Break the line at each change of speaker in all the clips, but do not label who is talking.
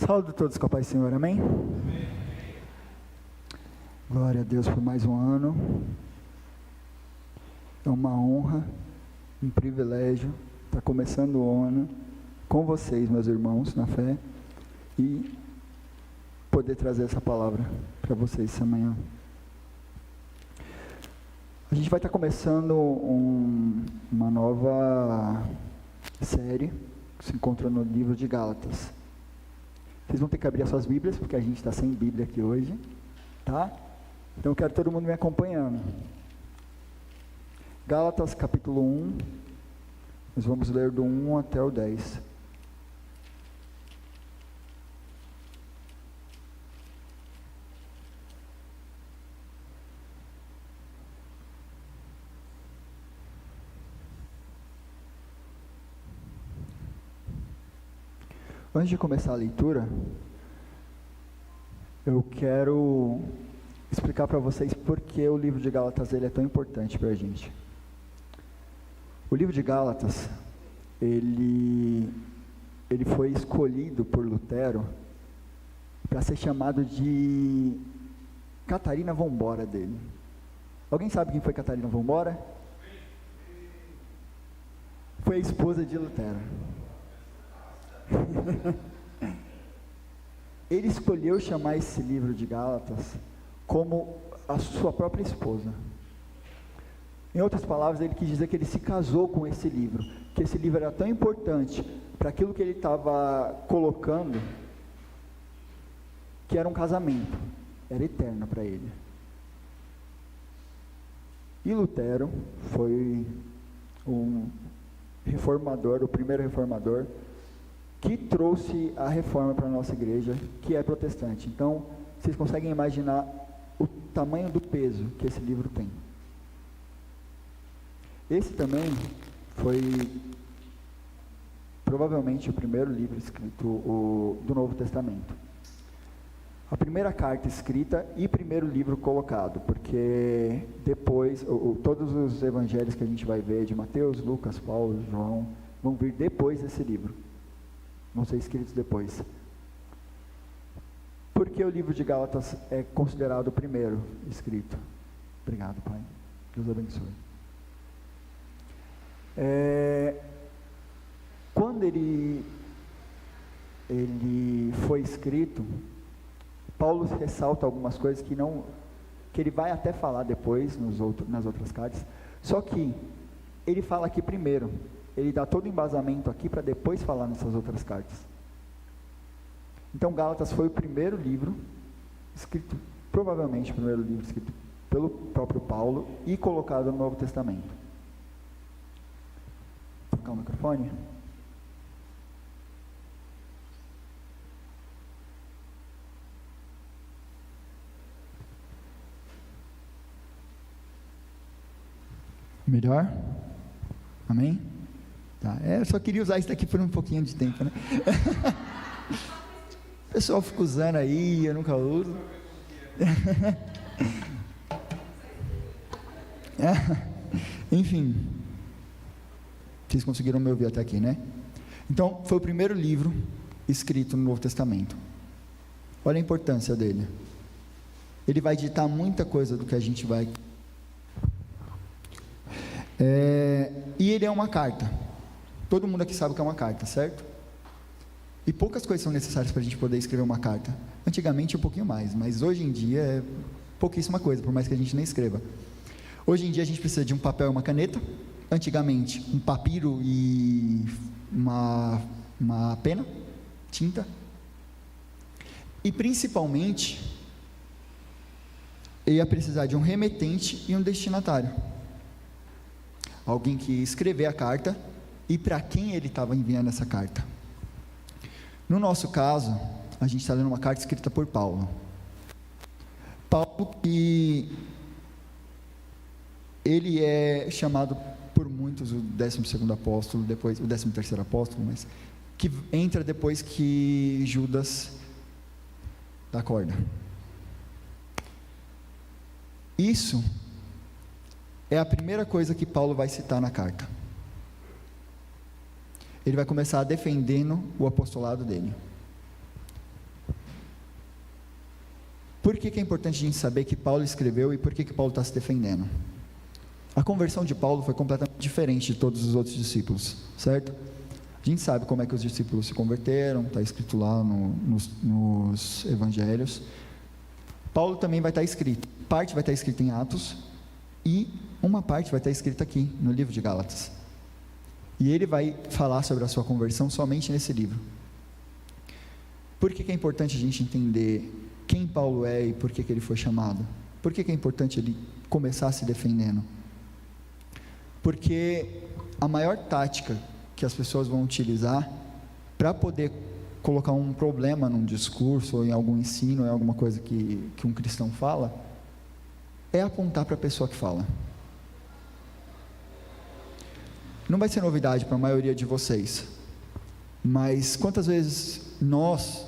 Saúde a todos com a paz do Senhor, amém? Glória a Deus por mais um ano. É uma honra, um privilégio estar começando o ano com vocês, meus irmãos, na fé, e poder trazer essa palavra para vocês essa manhã. A gente vai estar começando uma nova série que se encontra no livro de Gálatas. Vocês vão ter que abrir as suas Bíblias, porque a gente está sem Bíblia aqui hoje, tá? Então eu quero todo mundo me acompanhando. Gálatas capítulo 1, nós vamos ler do 1 até o 10. Antes de começar a leitura, eu quero explicar para vocês por que o livro de Gálatas ele é tão importante para a gente. O livro de Gálatas, ele foi escolhido por Lutero para ser chamado de Catarina Vambora dele. Alguém sabe quem foi Catarina Vambora? Foi a esposa de Lutero. Ele escolheu chamar esse livro de Gálatas como a sua própria esposa. Em outras palavras, ele quis dizer que ele se casou com esse livro, que esse livro era tão importante para aquilo que ele estava colocando, que era um casamento, era eterno para ele. E Lutero foi um reformador, o primeiro reformador, que trouxe a reforma para a nossa igreja, que é protestante. Então, vocês conseguem imaginar o tamanho do peso que esse livro tem. Esse também foi provavelmente o primeiro livro escrito do Novo Testamento. A primeira carta escrita e primeiro livro colocado, porque depois, todos os evangelhos que a gente vai ver, de Mateus, Lucas, Paulo, João, vão vir depois desse livro. Vão ser escritos depois. Por que o livro de Gálatas é considerado o primeiro escrito? Obrigado, Pai. Deus abençoe. Quando ele foi escrito, Paulo ressalta algumas coisas que ele vai até falar depois nas outras cartas, só que ele fala aqui primeiro. Ele dá todo o embasamento aqui para depois falar nessas outras cartas. Então Gálatas foi o primeiro livro escrito, provavelmente o primeiro livro escrito pelo próprio Paulo e colocado no Novo Testamento. Vou trocar o microfone. Melhor? Amém? Tá, eu só queria usar isso daqui por um pouquinho de tempo, né? O pessoal fica usando aí, eu nunca uso. Enfim, vocês conseguiram me ouvir até aqui, né? Então, foi o primeiro livro escrito no Novo Testamento. Olha a importância dele. Ele vai ditar muita coisa do que a gente vai... E ele é uma carta. Todo mundo aqui sabe o que é uma carta, certo? E poucas coisas são necessárias para a gente poder escrever uma carta. Antigamente um pouquinho mais, mas hoje em dia é pouquíssima coisa, por mais que a gente nem escreva. Hoje em dia a gente precisa de um papel e uma caneta. Antigamente, um papiro e uma pena, tinta. E principalmente, ia precisar de um remetente e um destinatário. Alguém que ia escrever a carta e para quem ele estava enviando essa carta. No nosso caso, a gente está lendo uma carta escrita por Paulo. Paulo, que ele é chamado por muitos o 12º apóstolo, depois o 13º apóstolo, mas que entra depois que Judas dá corda. Isso é a primeira coisa que Paulo vai citar na carta. Ele vai começar defendendo o apostolado dele. Por que é importante a gente saber que Paulo escreveu e por que Paulo está se defendendo? A conversão de Paulo foi completamente diferente de todos os outros discípulos, certo? A gente sabe como é que os discípulos se converteram, está escrito lá nos evangelhos. Paulo também vai estar escrito, parte vai estar escrita em Atos, e uma parte vai estar escrita aqui, no livro de Gálatas. E ele vai falar sobre a sua conversão somente nesse livro. Por que é importante a gente entender quem Paulo é e por que ele foi chamado? Por que é importante ele começar se defendendo? Porque a maior tática que as pessoas vão utilizar para poder colocar um problema num discurso, ou em algum ensino, ou em alguma coisa que um cristão fala, é apontar para a pessoa que fala. Não vai ser novidade para a maioria de vocês, mas quantas vezes nós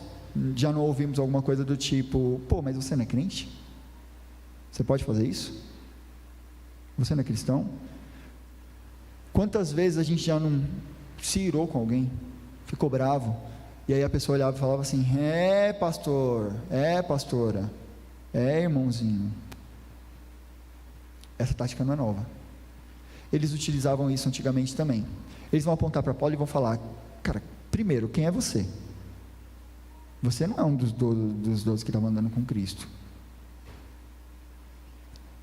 já não ouvimos alguma coisa do tipo: pô, mas você não é crente? Você pode fazer isso? Você não é cristão? Quantas vezes a gente já não se irou com alguém, ficou bravo, e aí a pessoa olhava e falava assim: é pastor, é pastora, é irmãozinho. Essa tática não é nova. Eles utilizavam isso antigamente também. Eles vão apontar para Paulo e vão falar: cara, primeiro, quem é você? Você não é um dos 12 que estava andando com Cristo.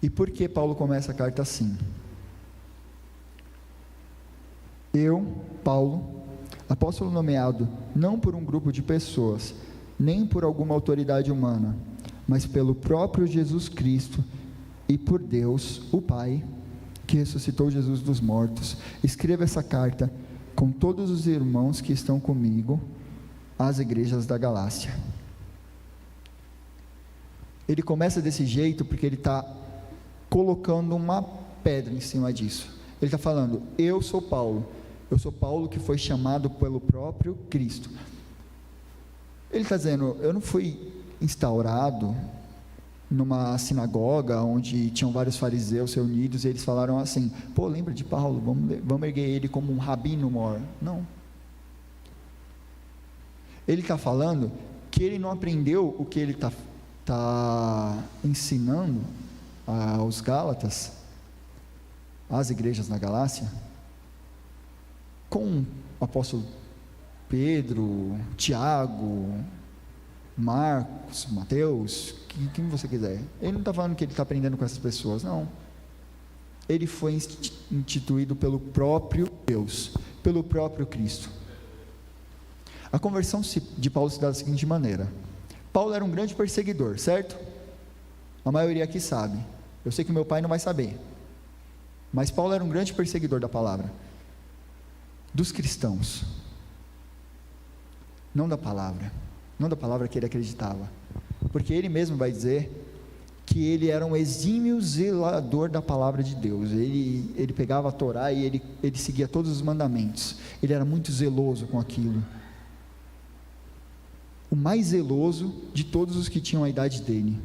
E por que Paulo começa a carta assim? Eu, Paulo, apóstolo nomeado não por um grupo de pessoas, nem por alguma autoridade humana, mas pelo próprio Jesus Cristo e por Deus, o Pai, que ressuscitou Jesus dos mortos, escreva essa carta com todos os irmãos que estão comigo, às igrejas da Galácia. Ele começa desse jeito porque ele está colocando uma pedra em cima disso. Ele está falando: eu sou Paulo que foi chamado pelo próprio Cristo. Ele está dizendo: eu não fui instaurado numa sinagoga onde tinham vários fariseus reunidos e eles falaram assim: pô, lembra de Paulo, vamos erguer ele como um rabino mor. Não. Ele está falando que ele não aprendeu o que ele está ensinando aos Gálatas, às igrejas na Galácia, com o apóstolo Pedro, Tiago, Marcos, Mateus, quem você quiser. Ele não está falando que ele está aprendendo com essas pessoas, não. Ele foi instituído pelo próprio Deus, pelo próprio Cristo. A conversão de Paulo se dá da seguinte maneira: Paulo era um grande perseguidor, certo? A maioria aqui sabe. Eu sei que meu pai não vai saber, mas Paulo era um grande perseguidor da palavra, dos cristãos, não da palavra que ele acreditava, porque ele mesmo vai dizer que ele era um exímio zelador da palavra de Deus. Ele pegava a Torá e ele seguia todos os mandamentos, ele era muito zeloso com aquilo, o mais zeloso de todos os que tinham a idade dele.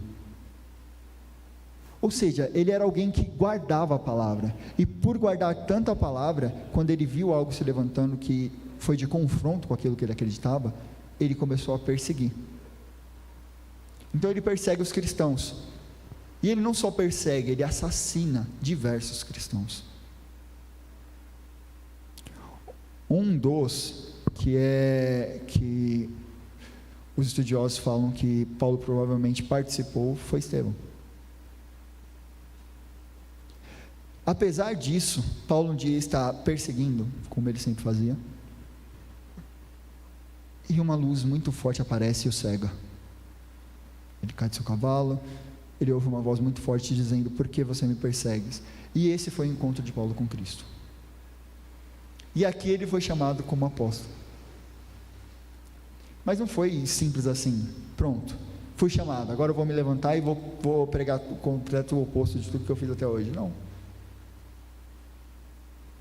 Ou seja, ele era alguém que guardava a palavra, e por guardar tanta palavra, quando ele viu algo se levantando que foi de confronto com aquilo que ele acreditava, ele começou a perseguir. Então ele persegue os cristãos, e ele não só persegue, ele assassina diversos cristãos. Um dos que os estudiosos falam que Paulo provavelmente participou foi Estevão. Apesar disso, Paulo um dia está perseguindo, como ele sempre fazia, e uma luz muito forte aparece e o cega. Ele cai do seu cavalo, ele ouve uma voz muito forte dizendo: por que você me persegues? E esse foi o encontro de Paulo com Cristo. E aqui ele foi chamado como apóstolo. Mas não foi simples assim: pronto, fui chamado, agora eu vou me levantar e vou pregar o completo oposto de tudo que eu fiz até hoje. Não.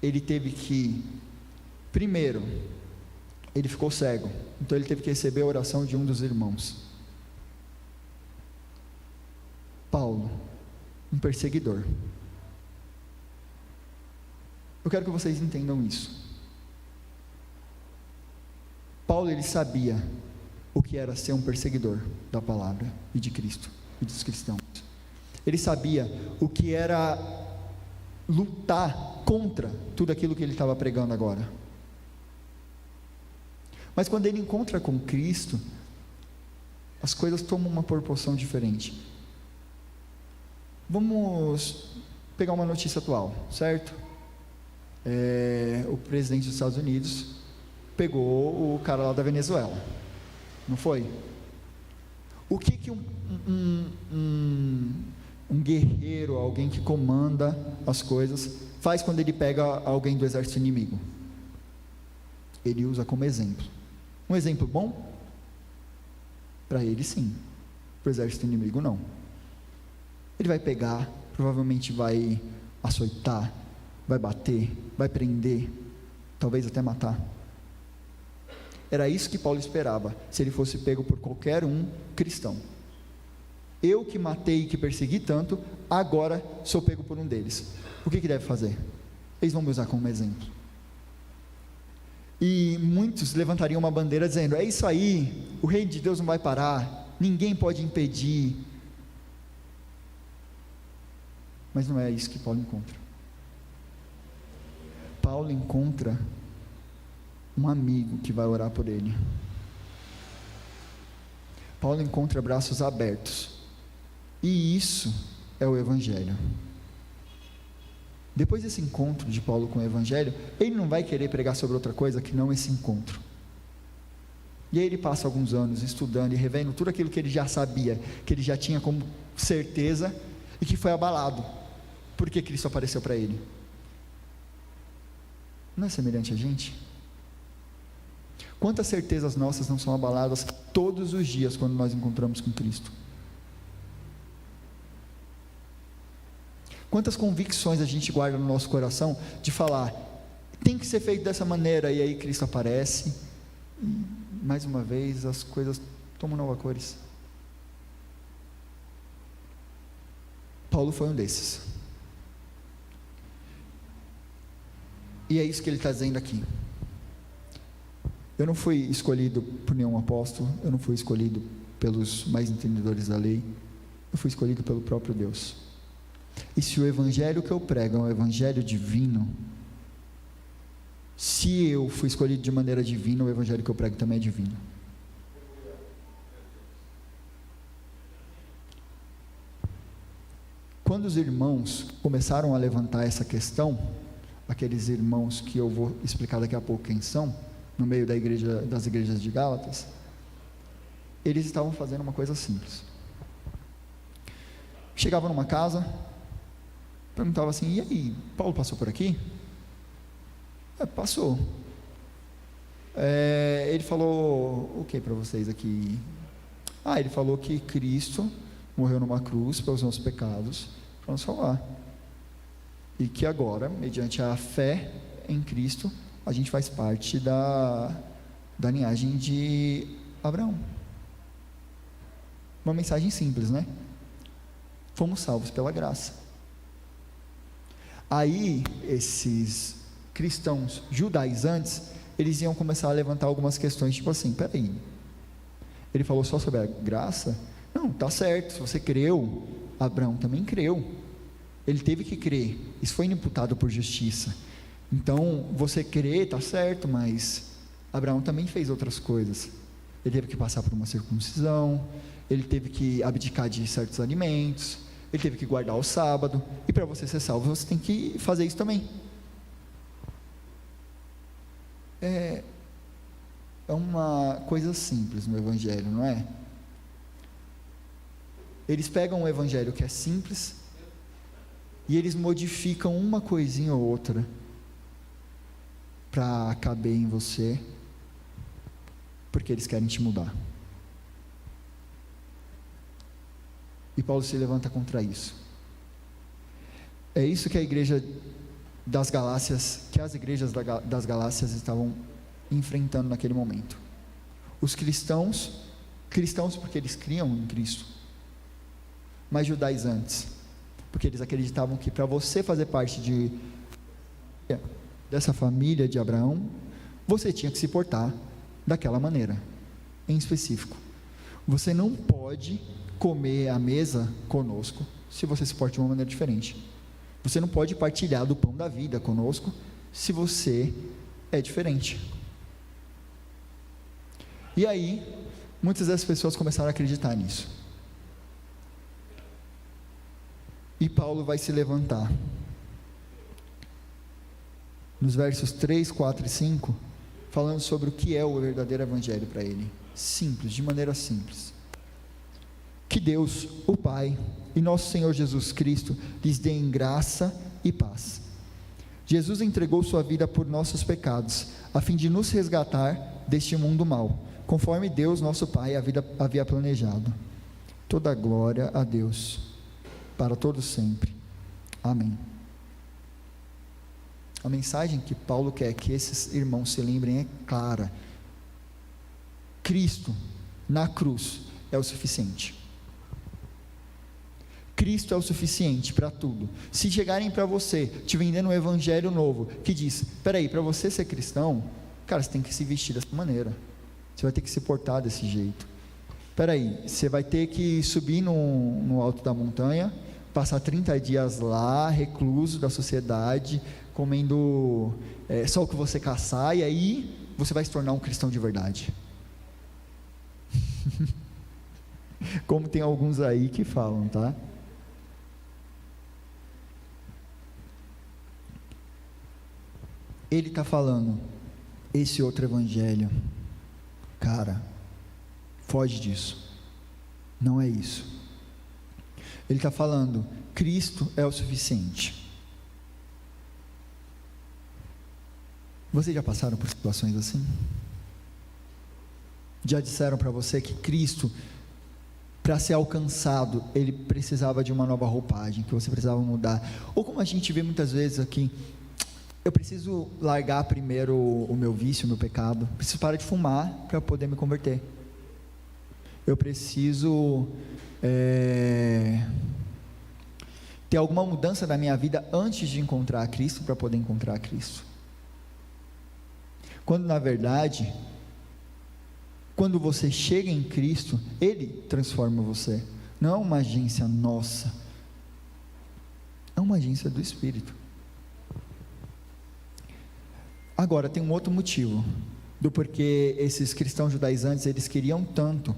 Ele teve que, primeiro, ele ficou cego, então ele teve que receber a oração de um dos irmãos. Paulo, um perseguidor. Eu quero que vocês entendam isso. Paulo, ele sabia o que era ser um perseguidor da palavra e de Cristo. e dos cristãos. Ele sabia o que era lutar contra tudo aquilo que ele estava pregando agora. Mas quando ele encontra com Cristo, as coisas tomam uma proporção diferente. Vamos pegar uma notícia atual, certo? O presidente dos Estados Unidos pegou o cara lá da Venezuela, não foi? O que um guerreiro, alguém que comanda as coisas, faz quando ele pega alguém do exército inimigo? Ele usa como exemplo. Um exemplo bom? Para ele sim, para o exército inimigo não. Ele vai pegar, provavelmente vai açoitar, vai bater, vai prender, talvez até matar. Era isso que Paulo esperava, se ele fosse pego por qualquer um cristão. Eu que matei e que persegui tanto, agora sou pego por um deles. O que deve fazer? Eles vão me usar como exemplo. E muitos levantariam uma bandeira dizendo: é isso aí, o reino de Deus não vai parar, ninguém pode impedir. Mas não é isso que Paulo encontra. Paulo encontra um amigo que vai orar por ele. Paulo encontra braços abertos. E isso é o Evangelho. Depois desse encontro de Paulo com o Evangelho, ele não vai querer pregar sobre outra coisa que não esse encontro. E aí ele passa alguns anos estudando e revendo tudo aquilo que ele já sabia, que ele já tinha como certeza, e que foi abalado, porque Cristo apareceu para ele. Não é semelhante a gente? Quantas certezas nossas não são abaladas todos os dias quando nós encontramos com Cristo? Quantas convicções a gente guarda no nosso coração de falar, tem que ser feito dessa maneira, e aí Cristo aparece, e mais uma vez as coisas tomam novas cores. Paulo foi um desses. E é isso que ele está dizendo aqui. Eu não fui escolhido por nenhum apóstolo, eu não fui escolhido pelos mais entendedores da lei, eu fui escolhido pelo próprio Deus. E se o evangelho que eu prego é um evangelho divino, se eu fui escolhido de maneira divina, o evangelho que eu prego também é divino. Quando os irmãos começaram a levantar essa questão, aqueles irmãos que eu vou explicar daqui a pouco quem são, no meio das igrejas de Gálatas, eles estavam fazendo uma coisa simples. Chegavam numa casa, perguntavam assim: e aí, Paulo passou por aqui? Passou. Ele falou o que para vocês aqui? Ele falou que Cristo morreu numa cruz pelos nossos pecados, para nos salvar, e que agora, mediante a fé em Cristo, a gente faz parte da linhagem de Abraão. Uma mensagem simples, né? Fomos salvos pela graça. Aí, esses cristãos judaizantes, eles iam começar a levantar algumas questões, tipo assim: peraí, ele falou só sobre a graça? Não, tá certo, se você creu, Abraão também creu, ele teve que crer, isso foi imputado por justiça. Então, você crê, tá certo, mas Abraão também fez outras coisas. Ele teve que passar por uma circuncisão, ele teve que abdicar de certos alimentos, ele teve que guardar o sábado, e para você ser salvo, você tem que fazer isso também. É uma coisa simples no Evangelho, não é? Eles pegam um Evangelho que é simples, e eles modificam uma coisinha ou outra, para caber em você, porque eles querem te mudar. E Paulo se levanta contra isso. É isso que a igreja das Galácias, que as igrejas das Galácias estavam enfrentando naquele momento. Os cristãos porque eles criam em Cristo, mas judaizantes, porque eles acreditavam que para você fazer parte dessa família de Abraão, você tinha que se portar daquela maneira, em específico. Você não pode comer à mesa conosco se você se porta de uma maneira diferente. Você não pode partilhar do pão da vida conosco se você é diferente. E aí, muitas das pessoas começaram a acreditar nisso. E Paulo vai se levantar. Nos versos 3, 4 e 5, falando sobre o que é o verdadeiro evangelho para ele. Simples, de maneira simples. Que Deus, o Pai, e nosso Senhor Jesus Cristo, lhes dê em graça e paz. Jesus entregou sua vida por nossos pecados, a fim de nos resgatar deste mundo mau, conforme Deus, nosso Pai, havia planejado. Toda a glória a Deus, para todos sempre. Amém. A mensagem que Paulo quer que esses irmãos se lembrem é clara. Cristo, na cruz, é o suficiente. Cristo é o suficiente para tudo. Se chegarem para você, te vendendo um evangelho novo, que diz, peraí, para você ser cristão, cara, você tem que se vestir dessa maneira, você vai ter que se portar desse jeito, peraí, você vai ter que subir no alto da montanha, passar 30 dias lá, recluso da sociedade, comendo só o que você caçar, e aí você vai se tornar um cristão de verdade. Como tem alguns aí que falam, tá? Ele está falando, esse outro evangelho, cara, foge disso, não é isso. Ele está falando, Cristo é o suficiente. Vocês já passaram por situações assim? Já disseram para você que Cristo, para ser alcançado, ele precisava de uma nova roupagem, que você precisava mudar? Ou como a gente vê muitas vezes aqui, eu preciso largar primeiro o meu vício, o meu pecado, preciso parar de fumar para poder me converter, eu preciso ter alguma mudança na minha vida antes de encontrar a Cristo, para poder encontrar a Cristo, quando na verdade, quando você chega em Cristo, Ele transforma você, não é uma agência nossa, é uma agência do Espírito. Agora, tem um outro motivo, do porquê esses cristãos judaizantes, eles queriam tanto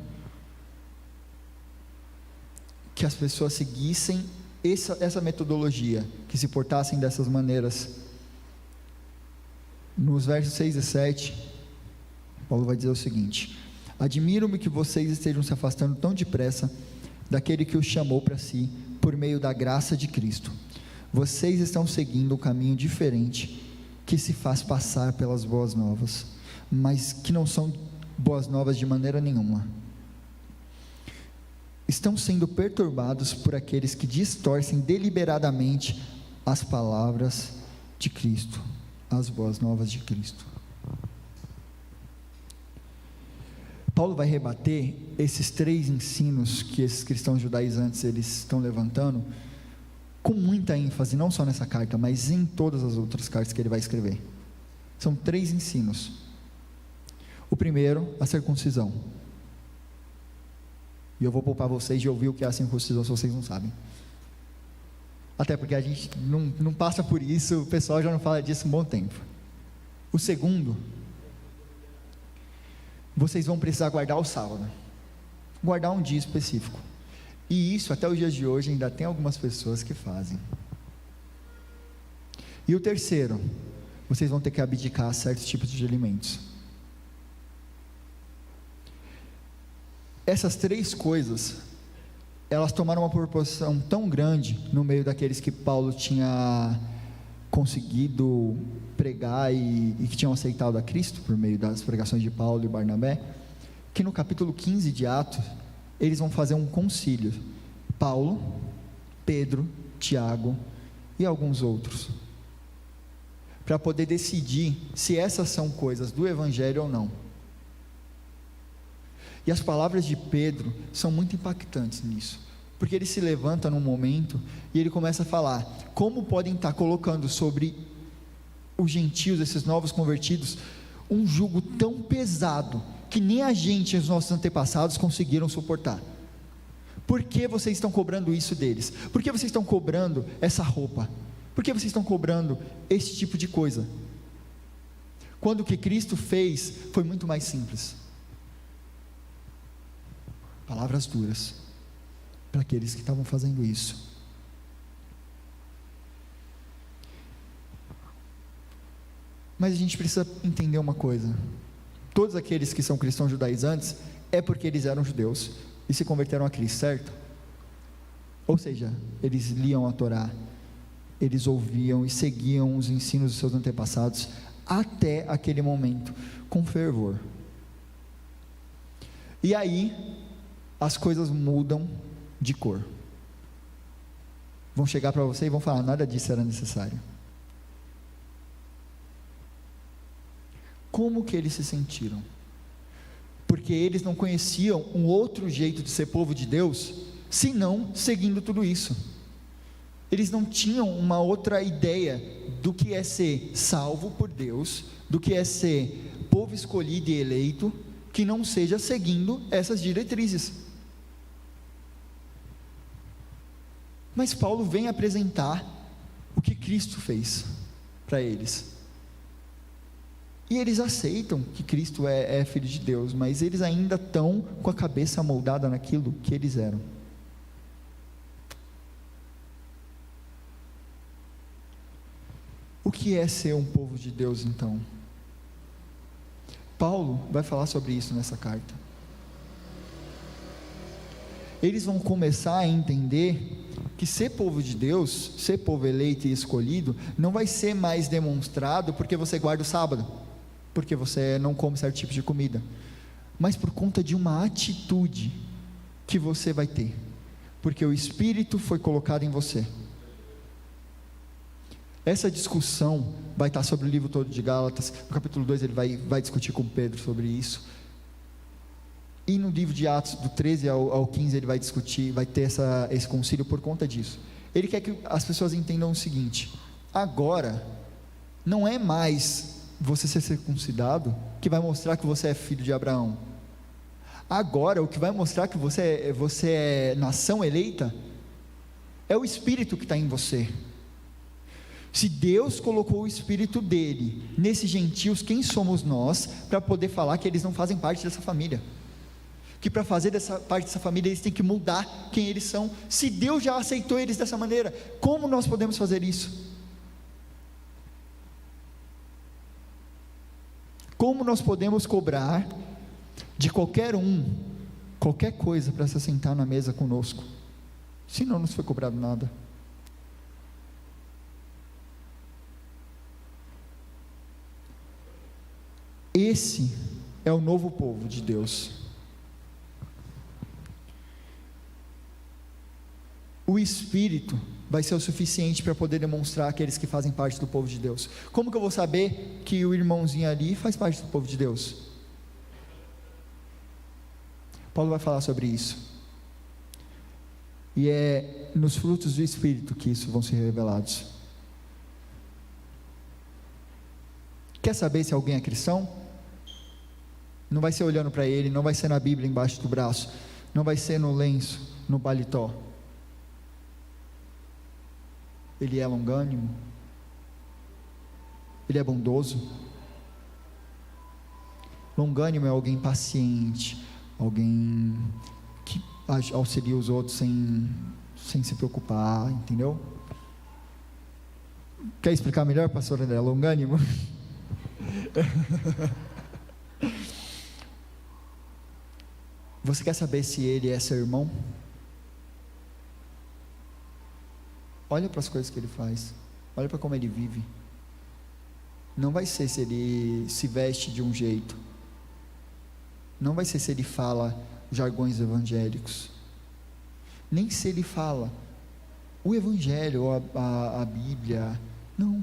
que as pessoas seguissem essa metodologia, que se portassem dessas maneiras. Nos versos 6 e 7, Paulo vai dizer o seguinte: admiro-me que vocês estejam se afastando tão depressa daquele que os chamou para si, por meio da graça de Cristo. Vocês estão seguindo um caminho diferente, que se faz passar pelas boas novas, mas que não são boas novas de maneira nenhuma. Estão sendo perturbados por aqueles que distorcem deliberadamente as palavras de Cristo, as boas novas de Cristo. Paulo vai rebater esses 3 ensinos que esses cristãos judaizantes eles estão levantando, com muita ênfase, não só nessa carta, mas em todas as outras cartas que ele vai escrever. São 3 ensinos. O primeiro, a circuncisão. E eu vou poupar vocês de ouvir o que é a circuncisão, se vocês não sabem. Até porque a gente não passa por isso, o pessoal já não fala disso há um bom tempo. O segundo, vocês vão precisar guardar o sábado. Guardar um dia específico. E isso, até os dias de hoje, ainda tem algumas pessoas que fazem. E o terceiro, vocês vão ter que abdicar a certos tipos de alimentos. Essas 3 coisas, elas tomaram uma proporção tão grande no meio daqueles que Paulo tinha conseguido pregar e que tinham aceitado a Cristo, por meio das pregações de Paulo e Barnabé, que no capítulo 15 de Atos, eles vão fazer um concílio, Paulo, Pedro, Tiago e alguns outros, para poder decidir se essas são coisas do Evangelho ou não. E as palavras de Pedro são muito impactantes nisso, porque ele se levanta num momento e ele começa a falar, como podem estar colocando sobre os gentios, esses novos convertidos, um jugo tão pesado, que nem a gente e os nossos antepassados conseguiram suportar. Por que vocês estão cobrando isso deles? Por que vocês estão cobrando essa roupa? Por que vocês estão cobrando esse tipo de coisa? Quando o que Cristo fez foi muito mais simples. Palavras duras para aqueles que estavam fazendo isso. Mas a gente precisa entender uma coisa: todos aqueles que são cristãos judaizantes é porque eles eram judeus e se converteram a Cristo, certo? Ou seja, eles liam a Torá, eles ouviam e seguiam os ensinos dos seus antepassados até aquele momento, com fervor. E aí, as coisas mudam de cor. Vão chegar para você e vão falar: nada disso era necessário. Como que eles se sentiram? Porque eles não conheciam um outro jeito de ser povo de Deus, senão seguindo tudo isso. Eles não tinham uma outra ideia do que é ser salvo por Deus, do que é ser povo escolhido e eleito, que não seja seguindo essas diretrizes. Mas Paulo vem apresentar o que Cristo fez para eles. E eles aceitam que Cristo é Filho de Deus, mas eles ainda estão com a cabeça moldada naquilo que eles eram. O que é ser um povo de Deus, então? Paulo vai falar sobre isso nessa carta. Eles vão começar a entender que ser povo de Deus, ser povo eleito e escolhido, não vai ser mais demonstrado porque você guarda o sábado, porque você não come certo tipo de comida, mas por conta de uma atitude que você vai ter, porque o Espírito foi colocado em você. Essa discussão vai estar sobre o livro todo de Gálatas. No capítulo 2 ele vai discutir com Pedro sobre isso, e no livro de Atos, do 13 ao 15, ele vai discutir, vai ter esse concílio por conta disso. Ele quer que as pessoas entendam o seguinte: agora, não é mais você ser circuncidado que vai mostrar que você é filho de Abraão. Agora, o que vai mostrar que você é nação eleita, é o Espírito que está em você. Se Deus colocou o Espírito dele nesses gentios, quem somos nós para poder falar que eles não fazem parte dessa família? Que para fazer parte dessa família eles têm que mudar quem eles são? Se Deus já aceitou eles dessa maneira, como nós podemos fazer isso? Como nós podemos cobrar de qualquer coisa para se sentar na mesa conosco, se não nos foi cobrado nada? Esse é o novo povo de Deus. O Espírito vai ser o suficiente para poder demonstrar aqueles que fazem parte do povo de Deus. Como que eu vou saber que o irmãozinho ali faz parte do povo de Deus? Paulo vai falar sobre isso. E é nos frutos do Espírito que isso vão ser revelados. Quer saber se alguém é cristão? Não vai ser olhando para ele, não vai ser na Bíblia embaixo do braço, não vai ser no lenço, no paletó. Ele é longânimo? Ele é bondoso? Longânimo é alguém paciente, alguém que auxilia os outros sem se preocupar, entendeu? Quer explicar melhor, pastor André? Longânimo? Você quer saber se ele é seu irmão? Olha para as coisas que ele faz, olha para como ele vive. Não vai ser se ele se veste de um jeito, não vai ser se ele fala jargões evangélicos, nem se ele fala o evangelho ou a Bíblia, não.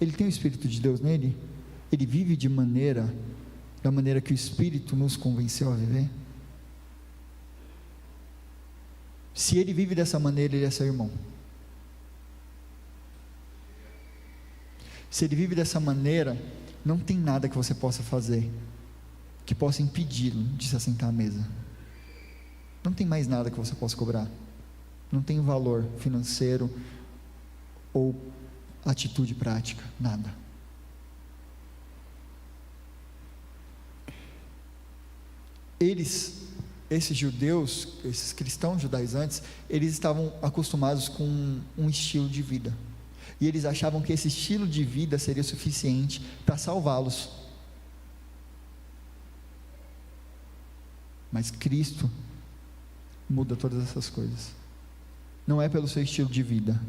Ele tem o Espírito de Deus nele, ele vive da maneira que o Espírito nos convenceu a viver. Se ele vive dessa maneira, ele é seu irmão. Se ele vive dessa maneira, não tem nada que você possa fazer que possa impedi-lo de se assentar à mesa. Não tem mais nada que você possa cobrar. Não tem valor financeiro ou atitude prática, nada. Esses judeus, esses cristãos judaizantes, eles estavam acostumados com um estilo de vida, e eles achavam que esse estilo de vida seria suficiente para salvá-los. Mas Cristo muda todas essas coisas. Não é pelo seu estilo de vida.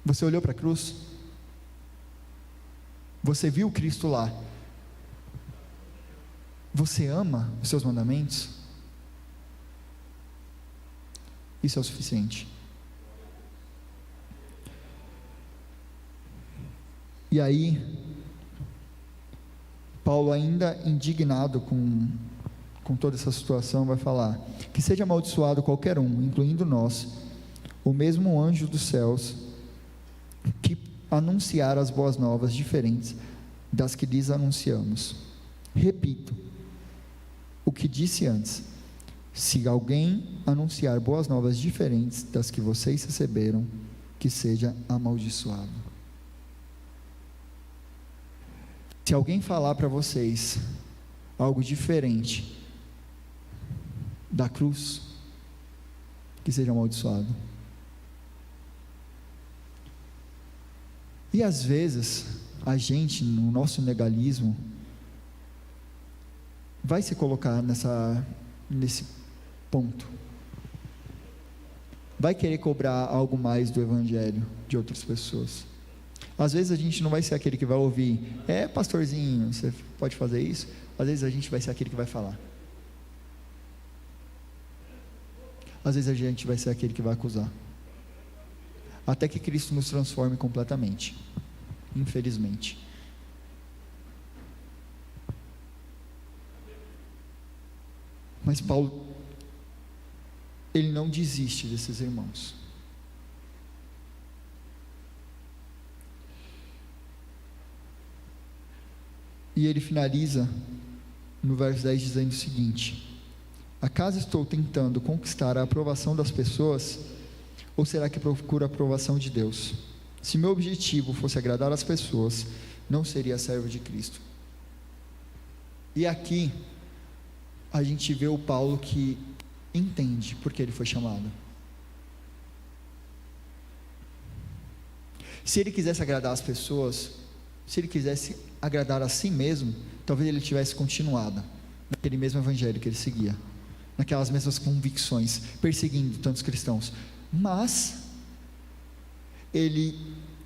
Você olhou para a cruz? Você viu Cristo lá? Você ama os seus mandamentos? Isso é o suficiente. E aí, Paulo, ainda indignado com toda essa situação, vai falar: que seja amaldiçoado qualquer um, incluindo nós, o mesmo anjo dos céus, que anunciar as boas novas diferentes das que lhes anunciamos. Repito o que disse antes: se alguém anunciar boas novas diferentes das que vocês receberam, que seja amaldiçoado. Se alguém falar para vocês algo diferente da cruz, que seja amaldiçoado. E às vezes, a gente, no nosso legalismo, vai se colocar nesse ponto. Vai querer cobrar algo mais do evangelho de outras pessoas. Às vezes a gente não vai ser aquele que vai ouvir: pastorzinho, você pode fazer isso? Às vezes a gente vai ser aquele que vai falar. Às vezes a gente vai ser aquele que vai acusar. Até que Cristo nos transforme completamente. Infelizmente. Mas Paulo, ele não desiste desses irmãos. E ele finaliza no verso 10 dizendo o seguinte: acaso estou tentando conquistar a aprovação das pessoas, ou será que procuro a aprovação de Deus? Se meu objetivo fosse agradar as pessoas, não seria servo de Cristo. E aqui a gente vê o Paulo que entende porque ele foi chamado. Se ele quisesse agradar as pessoas, se ele quisesse agradar a si mesmo, talvez ele tivesse continuado naquele mesmo evangelho que ele seguia, naquelas mesmas convicções, perseguindo tantos cristãos. Mas ele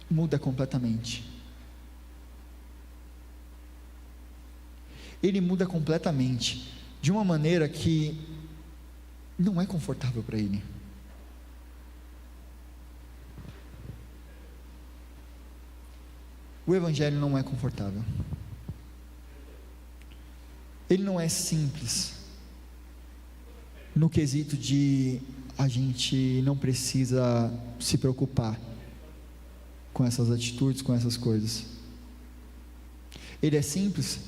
muda completamente. Ele muda completamente, de uma maneira que não é confortável para ele. O evangelho não é confortável. Ele não é simples, no quesito de a gente não precisa se preocupar com essas atitudes, com essas coisas. Ele é simples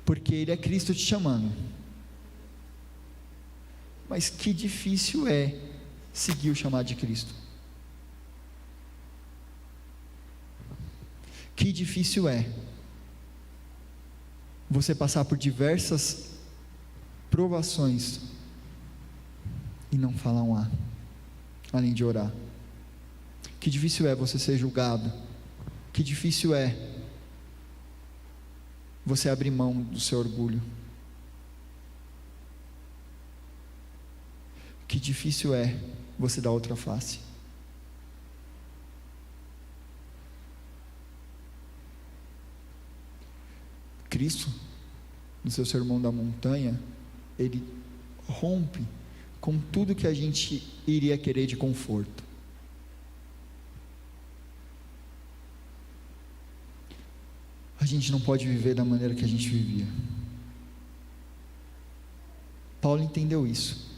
porque ele é Cristo te chamando. Mas que difícil é seguir o chamado de Cristo. Que difícil é você passar por diversas provações e não falar um A, além de orar. Que difícil é você ser julgado. Que difícil é você abrir mão do seu orgulho. Que difícil é você dar outra face. Cristo, no seu sermão da montanha, ele rompe com tudo que a gente iria querer de conforto. A gente não pode viver da maneira que a gente vivia. Paulo entendeu isso,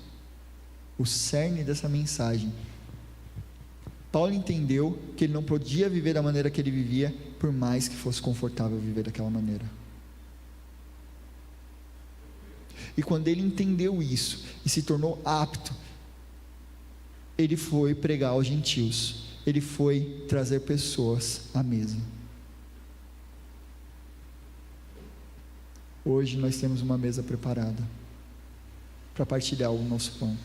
o cerne dessa mensagem. Paulo entendeu que ele não podia viver da maneira que ele vivia por mais que fosse confortável viver daquela maneira. E quando ele entendeu isso e se tornou apto, ele foi pregar aos gentios, ele foi trazer pessoas à mesa. Hoje nós temos uma mesa preparada para partilhar o nosso pão.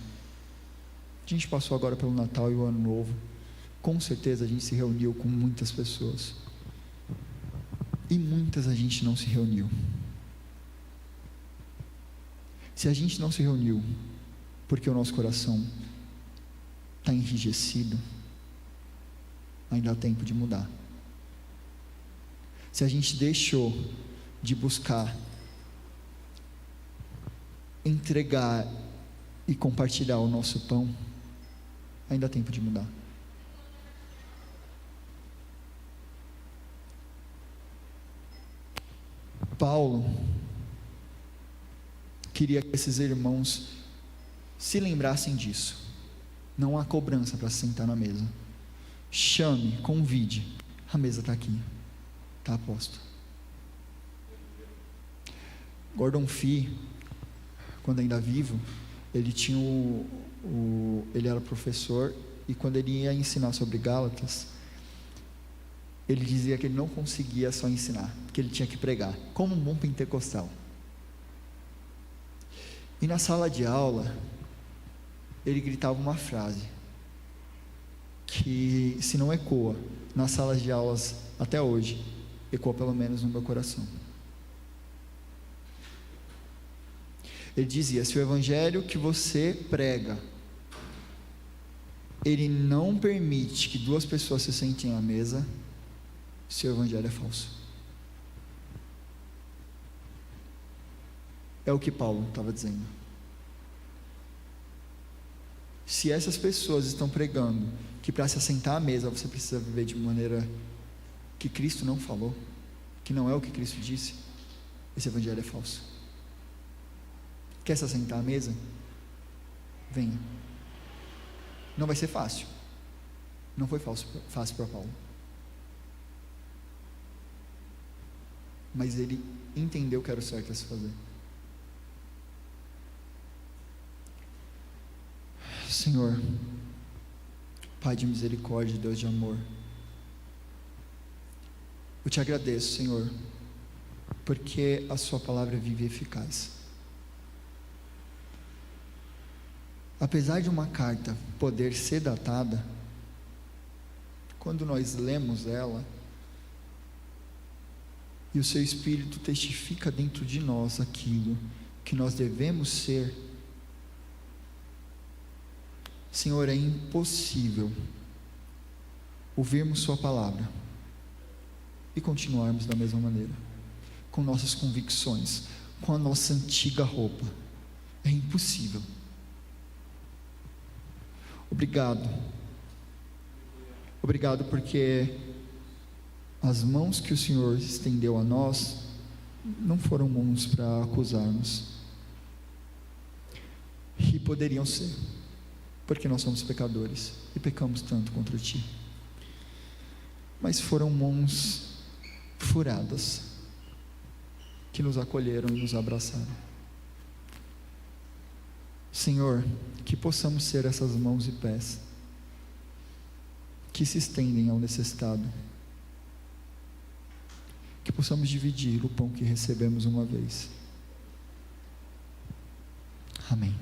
A gente passou agora pelo Natal e o Ano Novo, com certeza a gente se reuniu com muitas pessoas, e muitas a gente não se reuniu. Se a gente não se reuniu porque o nosso coração está enrijecido, ainda há tempo de mudar. Se a gente deixou de buscar entregar e compartilhar o nosso pão, ainda há tempo de mudar. Paulo queria que esses irmãos se lembrassem disso. Não há cobrança para se sentar na mesa. Chame, convide. A mesa está aqui, está a posto. Gordon Fee, quando ainda vivo, ele tinha ele era professor, e quando ele ia ensinar sobre Gálatas, ele dizia que ele não conseguia só ensinar, que ele tinha que pregar, como um bom pentecostal. E na sala de aula, ele gritava uma frase, que se não ecoa, nas salas de aulas até hoje, ecoa pelo menos no meu coração. Ele dizia: se o evangelho que você prega, ele não permite que duas pessoas se sentem à mesa, seu evangelho é falso. É o que Paulo estava dizendo. Se essas pessoas estão pregando que para se assentar à mesa você precisa viver de maneira que Cristo não falou, que não é o que Cristo disse, esse evangelho é falso. Quer se assentar à mesa? Venha. Não vai ser fácil. Não foi fácil para Paulo. Mas ele entendeu que era o certo a se fazer. Senhor, Pai de misericórdia, Deus de amor, eu te agradeço, Senhor, porque a sua palavra é viva e eficaz. Apesar de uma carta poder ser datada, quando nós lemos ela, e o seu Espírito testifica dentro de nós aquilo que nós devemos ser, Senhor, é impossível ouvirmos sua palavra e continuarmos da mesma maneira, com nossas convicções, com a nossa antiga roupa. É impossível. Obrigado porque as mãos que o Senhor estendeu a nós não foram mãos para acusarmos, e poderiam ser, porque nós somos pecadores e pecamos tanto contra Ti, mas foram mãos furadas que nos acolheram e nos abraçaram. Senhor, que possamos ser essas mãos e pés que se estendem ao necessitado, que possamos dividir o pão que recebemos uma vez. Amém.